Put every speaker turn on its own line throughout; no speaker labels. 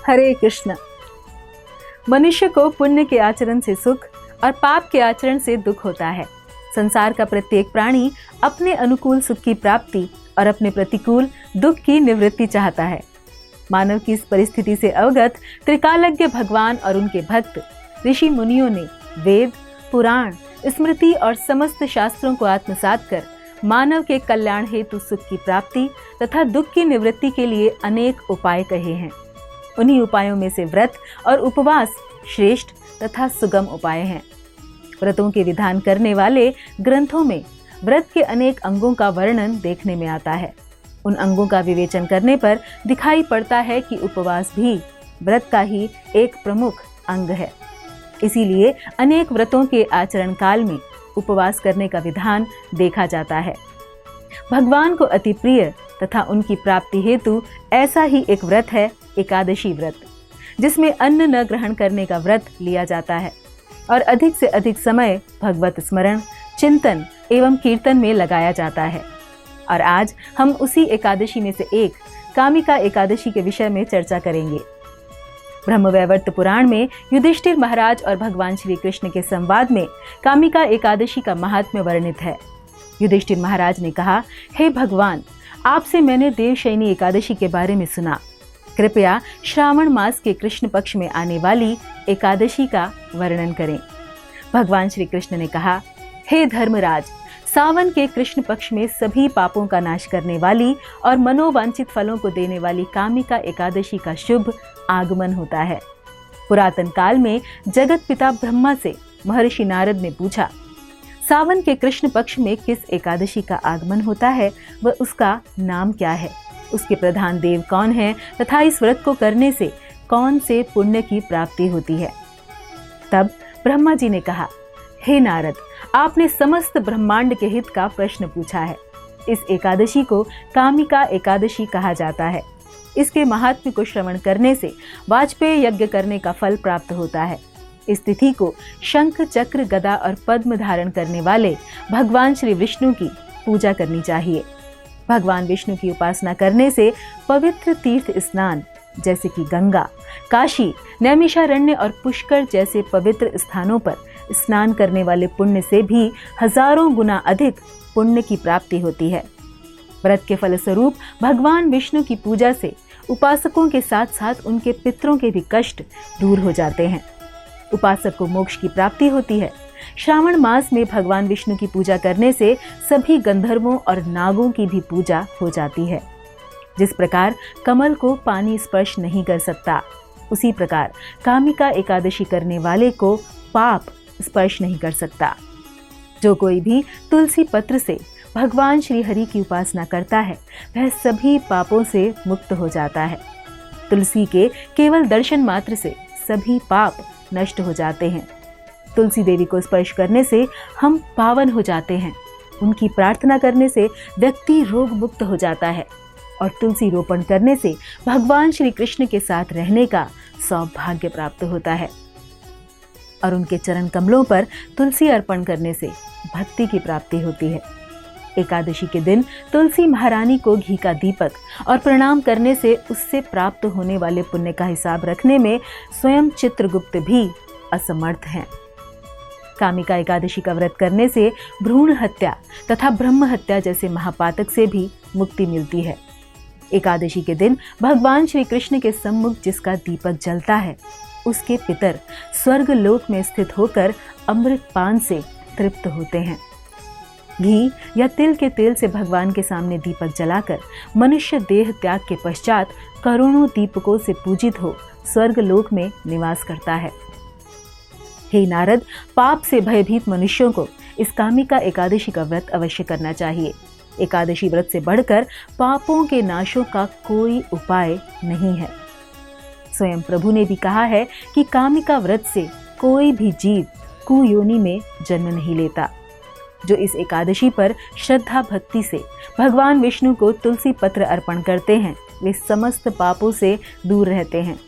हरे कृष्ण। मनुष्य को पुण्य के आचरण से सुख और पाप के आचरण से दुख होता है। संसार का प्रत्येक प्राणी अपने अनुकूल सुख की प्राप्ति और अपने प्रतिकूल दुख की निवृत्ति चाहता है। मानव की इस परिस्थिति से अवगत त्रिकालज्ञ भगवान और उनके भक्त ऋषि मुनियों ने वेद, पुराण, स्मृति और समस्त शास्त्रों को आत्मसात कर मानव के कल्याण हेतु सुख की प्राप्ति तथा दुख की निवृत्ति के लिए अनेक उपाय कहे हैं। उन्हीं उपायों में से व्रत और उपवास श्रेष्ठ तथा सुगम उपाय हैं। व्रतों के विधान करने वाले ग्रंथों में व्रत के अनेक अंगों का वर्णन देखने में आता है। उन अंगों का विवेचन करने पर दिखाई पड़ता है कि उपवास भी व्रत का ही एक प्रमुख अंग है। इसीलिए अनेक व्रतों के आचरण काल में उपवास करने का विधान देखा जाता है। भगवान को अति प्रिय तथा उनकी प्राप्ति हेतु ऐसा ही एक व्रत है एकादशी व्रत, जिसमें अन्न न ग्रहण करने का व्रत लिया जाता है और अधिक से अधिक समय भगवत स्मरण, चिंतन एवं कीर्तन में लगाया जाता है। और आज हम उसी एकादशी में से एक कामिका एकादशी के विषय में चर्चा करेंगे। ब्रह्मवैवर्त पुराण में युधिष्ठिर महाराज और भगवान श्री कृष्ण के संवाद में कामिका एकादशी का महात्म्य वर्णित है। युधिष्ठिर महाराज ने कहा, हे भगवान, आपसे मैंने देवशयनी एकादशी के बारे में सुना। कृपया श्रावण मास के कृष्ण पक्ष में आने वाली एकादशी का वर्णन करें। भगवान श्री कृष्ण ने कहा, हे धर्मराज, सावन के कृष्ण पक्ष में सभी पापों का नाश करने वाली और मनोवांछित फलों को देने वाली कामिका एकादशी का शुभ आगमन होता है। पुरातन काल में जगत पिता ब्रह्मा से महर्षि नारद ने पूछा, सावन के कृष्ण पक्ष में किस एकादशी का आगमन होता है व उसका नाम क्या है, उसके प्रधान देव कौन है तथा इस व्रत को करने से कौन से पुण्य की प्राप्ति होती है। तब ब्रह्मा जी ने कहा, हे नारद, आपने समस्त ब्रह्मांड के हित का प्रश्न पूछा है। इस एकादशी को कामिका एकादशी कहा जाता है। इसके महात्म्य को श्रवण करने से वाजपेय यज्ञ करने का फल प्राप्त होता है। इस तिथि को शंख, चक्र, गदा और पद्म धारण करने वाले भगवान श्री विष्णु की पूजा करनी चाहिए। भगवान विष्णु की उपासना करने से पवित्र तीर्थ स्नान जैसे कि गंगा, काशी, नैमिषारण्य और पुष्कर जैसे पवित्र स्थानों पर स्नान करने वाले पुण्य से भी हजारों गुना अधिक पुण्य की प्राप्ति होती है। व्रत के फलस्वरूप भगवान विष्णु की पूजा से उपासकों के साथ साथ उनके पितरों के भी कष्ट दूर हो जाते हैं। उपासक को मोक्ष की प्राप्ति होती है। श्रावण मास में भगवान विष्णु की पूजा करने से सभी गंधर्वों और नागों की भी पूजा हो जाती है। जिस प्रकार कमल को पानी स्पर्श नहीं कर सकता, उसी प्रकार कामिका एकादशी करने वाले को पाप स्पर्श नहीं कर सकता। जो कोई भी तुलसी पत्र से भगवान श्री हरि की उपासना करता है, वह सभी पापों से मुक्त हो जाता है। तुलसी के केवल दर्शन मात्र से सभी पाप नष्ट हो जाते हैं। तुलसी देवी को स्पर्श करने से हम पावन हो जाते हैं। उनकी प्रार्थना करने से व्यक्ति रोग मुक्त हो जाता है और तुलसी रोपण करने से भगवान श्री कृष्ण के साथ रहने का सौभाग्य प्राप्त होता है। और उनके चरण कमलों पर तुलसी अर्पण करने से भक्ति की प्राप्ति होती है। एकादशी के दिन तुलसी महारानी को घी का दीपक और प्रणाम करने से उससे प्राप्त होने वाले पुण्य का हिसाब रखने में स्वयं चित्रगुप्त भी असमर्थ हैं। कामिका एकादशी का व्रत करने से भ्रूण हत्या तथा ब्रह्म हत्या जैसे महापातक से भी मुक्ति मिलती है। एकादशी के दिन भगवान श्री कृष्ण के सम्मुख जिसका दीपक जलता है, उसके पितर स्वर्ग लोक में स्थित होकर अमृत पान से तृप्त होते हैं। घी या तिल के तेल से भगवान के सामने दीपक जलाकर मनुष्य देह त्याग के पश्चात करोड़ों दीपकों से पूजित हो स्वर्ग लोक में निवास करता है। हे नारद, पाप से भयभीत मनुष्यों को इस कामिका एकादशी का व्रत अवश्य करना चाहिए। एकादशी व्रत से बढ़कर पापों के नाशों का कोई उपाय नहीं है। स्वयं प्रभु ने भी कहा है कि कामिका व्रत से कोई भी जीव कुयोनि में जन्म नहीं लेता। जो इस एकादशी पर श्रद्धा भक्ति से भगवान विष्णु को तुलसी पत्र अर्पण करते हैं, वे समस्त पापों से दूर रहते हैं।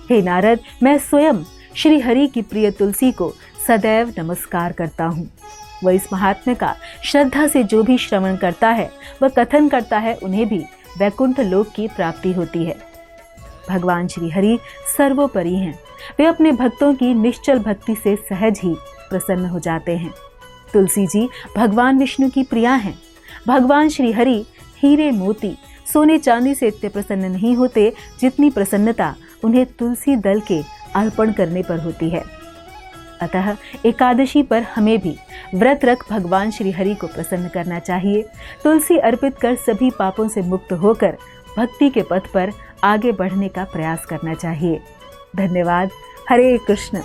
हे नारद, मैं स्वयं श्री हरि की प्रिय तुलसी को सदैव नमस्कार करता हूँ। वह इस महात्म्य का श्रद्धा से जो भी श्रवण करता है, वह कथन करता है, उन्हें भी वैकुंठ लोक की प्राप्ति होती है। भगवान श्री हरि सर्वोपरि हैं। वे अपने भक्तों की निश्चल भक्ति से सहज ही प्रसन्न हो जाते हैं। तुलसी जी भगवान विष्णु की प्रिया हैं। भगवान श्री हरि हीरे मोती सोने चांदी से इतने प्रसन्न नहीं होते जितनी प्रसन्नता उन्हें तुलसी दल के अर्पण करने पर होती है। अतः एकादशी पर हमें भी व्रत रख भगवान श्री हरि को प्रसन्न करना चाहिए। तुलसी अर्पित कर सभी पापों से मुक्त होकर भक्ति के पथ पर आगे बढ़ने का प्रयास करना चाहिए। धन्यवाद। हरे कृष्ण।